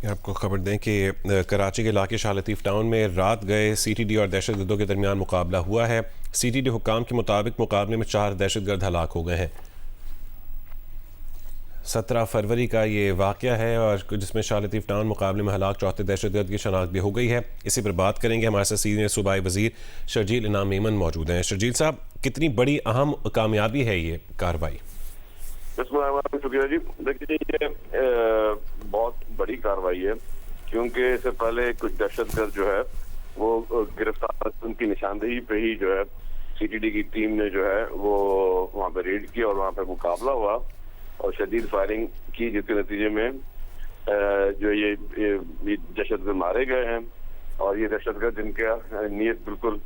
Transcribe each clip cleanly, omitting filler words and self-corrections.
آپ کو خبر دیں کہ کراچی کے علاقے شاہ لطیف ٹاؤن میں رات گئے سی ٹی ڈی اور دہشت گردوں کے درمیان مقابلہ ہوا ہے۔ سی ٹی ڈی حکام کے مطابق مقابلے میں 4 دہشت گرد ہلاک ہو گئے ہیں۔ 17 فروری کا یہ واقعہ ہے اور جس میں شاہ لطیف ٹاؤن مقابلے میں ہلاک 4 دہشت گرد کی شناخت بھی ہو گئی ہے۔ اسی پر بات کریں گے، ہمارے ساتھ سینئر صوبائی وزیر شرجیل انعام میمن موجود ہیں۔ شرجیل صاحب، کتنی بڑی اہم کامیابی ہے یہ کارروائی؟ شکریہ جی۔ دیکھیے، یہ بہت بڑی کارروائی ہے کیونکہ اس سے پہلے کچھ دہشت گرد جو ہے وہ گرفتار، ان کی نشاندہی پہ ہی جو ہے سی ٹی ڈی کی ٹیم نے جو ہے وہ وہاں پہ ریڈ کی اور وہاں پہ مقابلہ ہوا اور شدید فائرنگ کی، جس کے نتیجے میں جو یہ دہشت گرد مارے گئے ہیں۔ اور یہ دہشت گرد جن کا نیت بالکل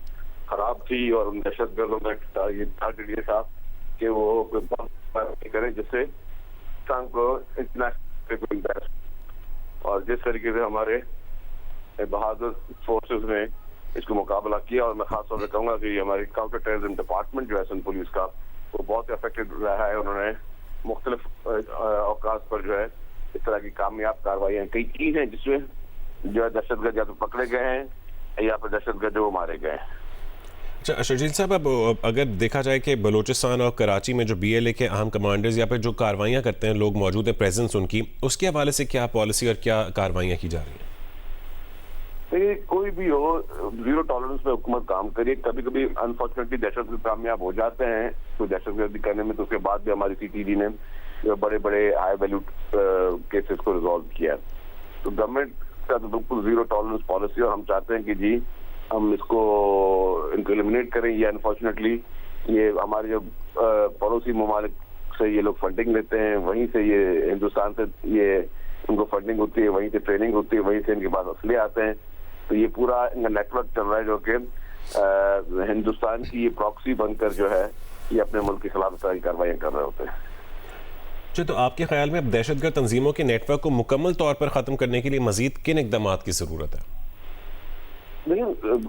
خراب تھی، اور ان دہشت گردوں کا یہ ٹارگیٹ یہ تھا کہ وہ بہت کریں جس سے پاکستان کو انٹرنیشنل اور جس طریقے سے ہمارے بہادر فورسز نے اس کو مقابلہ کیا، اور میں خاص طور پہ کہوں گا کہ ہماری کاؤنٹر ٹیررزم ڈپارٹمنٹ جو ہے سندھ پولیس کا، وہ بہت افیکٹڈ رہا ہے۔ انہوں نے مختلف اوقات پر جو ہے اس طرح کی کامیاب کارروائیاں کئی کی ہیں، جس میں جو ہے دہشت گرد یا تو پکڑے گئے ہیں یا پھر دہشت گرد جو مارے گئے ہیں۔ اچھا شرجیل صاحب، اب اگر دیکھا جائے کہ بلوچستان اور کراچی میں جو بی ایل اے کے اہم کمانڈرز یا پھر جو کارروائیاں کرتے ہیں لوگ موجود ہیں، پریزنس ان کی، اس کے حوالے سے کیا پالیسی اور کیا کارروائیاں کی جا رہی ہیں؟ دیکھیے، کوئی بھی ہو، زیرو ٹالرنس پہ حکومت کام کریے۔ کبھی کبھی انفارچونیٹلی دہشت گرد کامیاب ہو جاتے ہیں تو دہشت گردی کرنے میں، تو اس کے بعد بھی ہماری سی ٹی ڈی نے بڑے بڑے ہائی ویلیو کیسز کو ریزالو کیا۔ تو گورنمنٹ کا تو بالکل زیرو ٹالرنس پالیسی، اور ہم چاہتے ہیں کہ جی ہم اس کو ایلیمنیٹ کریں۔ یہ انفارچونیٹلی یہ ہمارے جو پڑوسی ممالک سے یہ لوگ فنڈنگ لیتے ہیں، وہیں سے یہ ہندوستان سے یہ ان کو فنڈنگ ہوتی ہے، وہیں سے ٹریننگ ہوتی ہے، وہیں سے ان کے پاس اسلحے آتے ہیں۔ تو یہ پورا ان کا نیٹ ورک چل رہا ہے جو کہ ہندوستان کی یہ پراکسی بن کر جو ہے یہ اپنے ملک کے خلاف اس طرح کی کارروائیاں کر رہے ہوتے ہیں۔ تو آپ کے خیال میں اب دہشت گرد تنظیموں کے نیٹ ورک کو مکمل طور پر ختم کرنے کے لیے مزید کن اقدامات کی ضرورت ہے؟ نہیں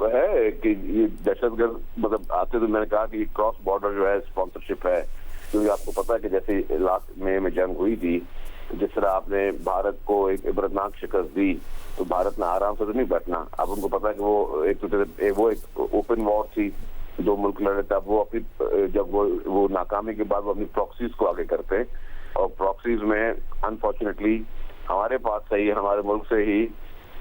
ہے کہ یہ دہشت گرد مطلب آتے، تو میں نے کہا کہ یہ کراس بارڈر جو ہے اسپانسرشپ ہے، کیونکہ آپ کو پتا ہے کہ جیسے لاسٹ مئی میں جنگ ہوئی تھی، جس طرح آپ نے بھارت کو ایک عبرتناک شکست دی، تو بھارت نے آرام سے تو نہیں بیٹھنا۔ اب ان کو پتا ہے کہ وہ ایک اوپن وار تھی، دو ملک لڑے تھے۔ اب وہ اپنی جب وہ ناکامی کے بعد وہ اپنی پراکسیز کو آگے کرتے ہیں، اور پراکسیز میں انفارچونیٹلی ہمارے پاس سے ہی، ہمارے ملک سے ہی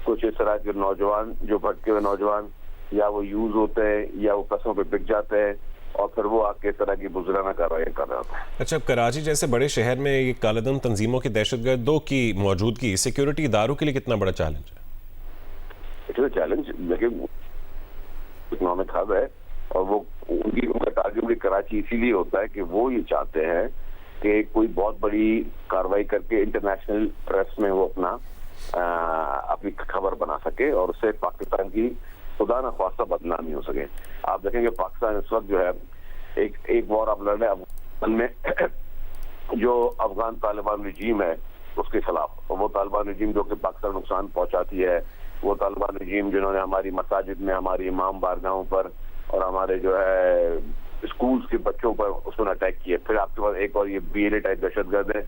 کچھ اس طرح کے نوجوان، جو بھٹکے ہوئے نوجوان، یا وہ یوز ہوتے ہیں یا وہ پیسوں پہ بک جاتے ہیں، اور پھر وہ آ کے اس طرح کی بزرگانہ کارروائیاں کر رہے ہوتے ہیں۔ اچھا، کراچی جیسے بڑے شہر میں یہ کالے دم تنظیموں کے دہشت گردوں کی موجودگی سیکیورٹی اداروں کے لیے کتنا بڑا چیلنج ہے؟ چیلنج دیکھیں، اکنامک ہب ہے، اور وہ ان کا ٹارگیٹ کراچی اسی لیے ہوتا ہے کہ وہ یہ چاہتے ہیں کہ کوئی بہت بڑی کارروائی کر کے انٹرنیشنل پریس میں وہ اپنی خبر بنا سکے، اور اس سے پاکستان کی خدا نخواستہ بدنامی ہو سکے۔ آپ دیکھیں گے پاکستان اس وقت جو ہے ایک وار آپ لڑ رہے ہیں افغانستان میں، جو افغان طالبان رجیم ہے اس کے خلاف، وہ طالبان رجیم جو کہ پاکستان نقصان پہنچاتی ہے، وہ طالبان رجیم جنہوں نے ہماری مساجد میں، ہماری امام بارگاہوں پر اور ہمارے جو ہے اسکولز کے بچوں پر اس نے اٹیک کیا۔ پھر آپ کے پاس ایک اور یہ بی ایل اے ٹائپ دہشت گرد ہے،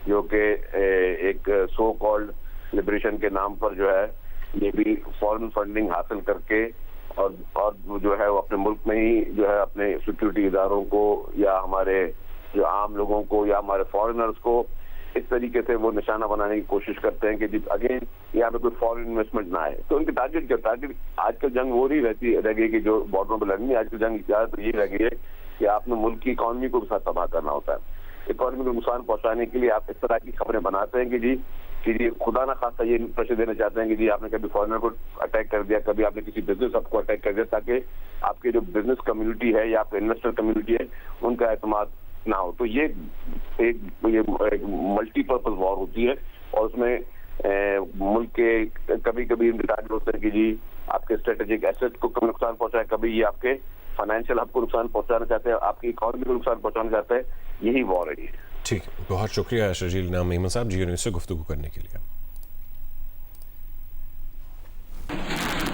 جو کہ ایک سو کالڈ لبریشن کے نام پر جو ہے یہ بھی فورن فنڈنگ حاصل کر کے اور جو ہے وہ اپنے ملک میں ہی جو ہے اپنے سیکورٹی اداروں کو یا ہمارے جو عام لوگوں کو یا ہمارے فارنرز کو اس طریقے سے وہ نشانہ بنانے کی کوشش کرتے ہیں کہ اگین یہاں پہ کوئی فارن انویسٹمنٹ نہ آئے۔ تو ان کے ٹارگیٹ آج کل جنگ وہ نہیں رہ گئی کہ جو بارڈروں پہ لڑنی ہے، آج کل جنگ زیادہ تر یہ رہ گئی ہے کہ آپ نے ملک کی اکانومی کو بھی ساتھ تباہ کرنا ہوتا ہے۔ اکانومی کو نقصان پہنچانے کے لیے آپ اس طرح کی خبریں بناتے ہیں کہ جی خدا نہ خاصہ یہ پریشر دینا چاہتے ہیں کہ جی آپ نے کبھی فارنر کو اٹیک کر دیا، کبھی آپ نے کسی بزنس آپ کو اٹیک کر دیا، تاکہ آپ کے جو بزنس کمیونٹی ہے یا آپ انویسٹر کمیونٹی ہے ان کا اعتماد نہ ہو۔ تو یہ ایک ملٹی پرپز وار ہوتی ہے، اور اس میں ملک کے کبھی کبھی انتظار ہوتے ہیں کہ جی آپ کے اسٹریٹجک ایسٹ کو کم نقصان پہنچائے، کبھی یہ آپ کے فائنینشیل ہب کو نقصان پہنچانا چاہتے ہیں، آپ کی اکانومی کو نقصان پہنچانا چاہتے ہیں۔ یہی وار ہے۔ ٹھیک، بہت شکریہ شرجیل انعام میمن صاحب جی نیوز سے گفتگو کرنے کے لیے۔